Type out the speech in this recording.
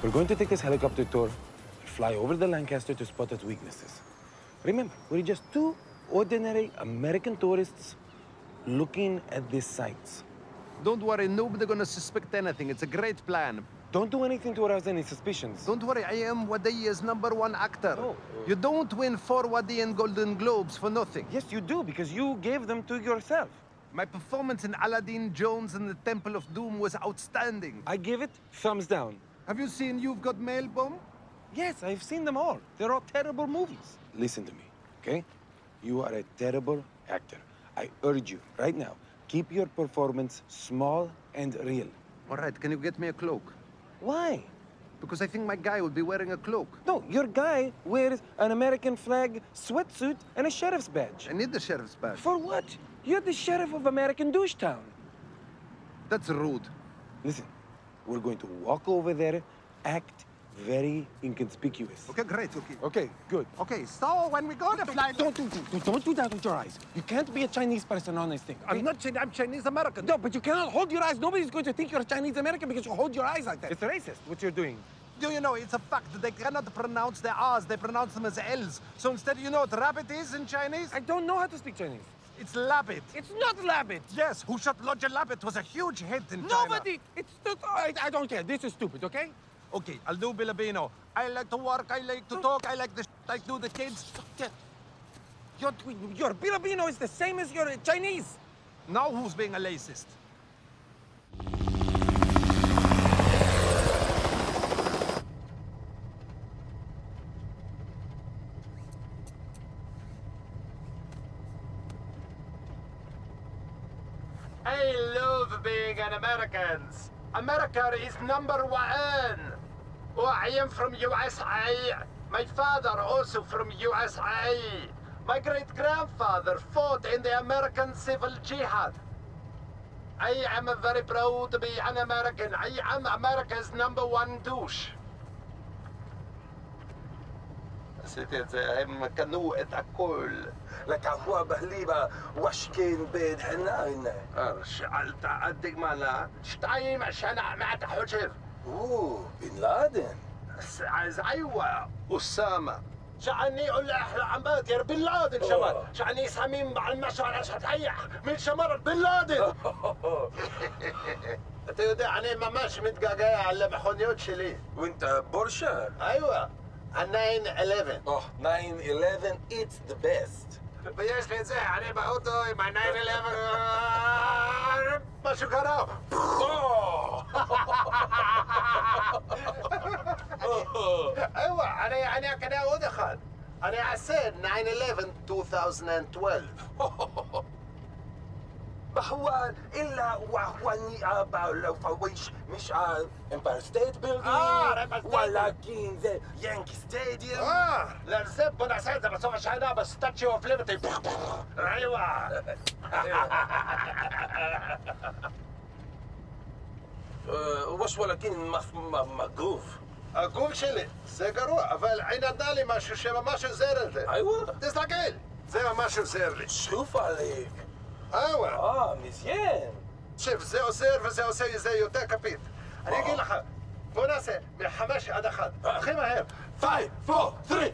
We're going to take this helicopter tour and fly over the Lancaster to spot its weaknesses. Remember, we're just two ordinary American tourists looking at these sights. Don't worry, nobody's gonna suspect anything. It's a great plan. Don't do anything to arouse any suspicions. Don't worry, I am Wadi's #1 actor. Oh. You don't win 4 Wadian Golden Globes for nothing. Yes, you do, because you gave them to yourself. My performance in Aladdin, Jones, and the Temple of Doom was outstanding. I give it thumbs down. Have you seen You've Got Mail, Bomb? Yes, I've seen them all. They're all terrible movies. Listen to me, okay? You are a terrible actor. I urge you, right now, keep your performance small and real. All right, can you get me a cloak? Why? Because I think my guy will be wearing a cloak. No, your guy wears an American flag sweatsuit and a sheriff's badge. I need the sheriff's badge. For what? You're the sheriff of American Douche Town. That's rude. Listen, we're going to walk over there, act very inconspicuous. Okay, great, okay. Okay, good. Okay, so when we go to fly... Don't do that with your eyes. You can't be a Chinese person on this thing. I'm not Chinese, I'm Chinese-American. No, but you cannot hold your eyes. Nobody's going to think you're a Chinese American because you hold your eyes like that. It's racist, what you're doing. Do you know, it's a fact that they cannot pronounce their R's, they pronounce them as L's. So instead, you know what rabbit is in Chinese? I don't know how to speak Chinese. It's labbit. It's not labbit. Yes, Who Shot Roger Labbit was a huge hit in China. Nobody. It's not. I don't care. This is stupid, okay? Okay, I'll do Filipino. I like to work, I like to talk, I like the I do the kids. Your Filipino is the same as your Chinese. Now who's being a racist? I love being an American. America is #1. Oh, I am from USA. My father also from USA. My great-grandfather fought in the American Civil Jihad. I am very proud to be an American. I am America's #1 douche. ستة هم كنوءة الكل لك عفوا بهليبة وشكين بيد حناين شعلت عدك معنا شتايم عشان معك حجر بن لادن ايوه أسامة شعني أقول أحلى عمات يا بن لادن شمال شعني صميم مع المشعر عشان تهيح من شمال بن لادن تودع أنا ما ماشي متقاقايا على محونيوت شلي وانت بورشة أيوة 911 911 it's the best بيش لي زي علي بأوتو مع 911 ما شو كرام ايوه انا كده ودخل انا عسير 911 2012 بحوال إلا وحواني لو فويش مش امباير ستيت بيلدينج ولكن ذا يانكي ستاديوم لا الزب انا عسير بس هو شاينا بس ستاتشيو اوف ليبرتي ايوه وش ولكن مقروف اقول شلي سيجارو افل عين الدالي ماشو شبه ماشو زير انت ايوه تستقيل زي ما ماشو زير لي شوف عليك ايوه مزيان شوف زيو سير زيو سي زيو تا كابيت انا اقول لك فوناسه من حماش ادخل خيمه هير 5 4 3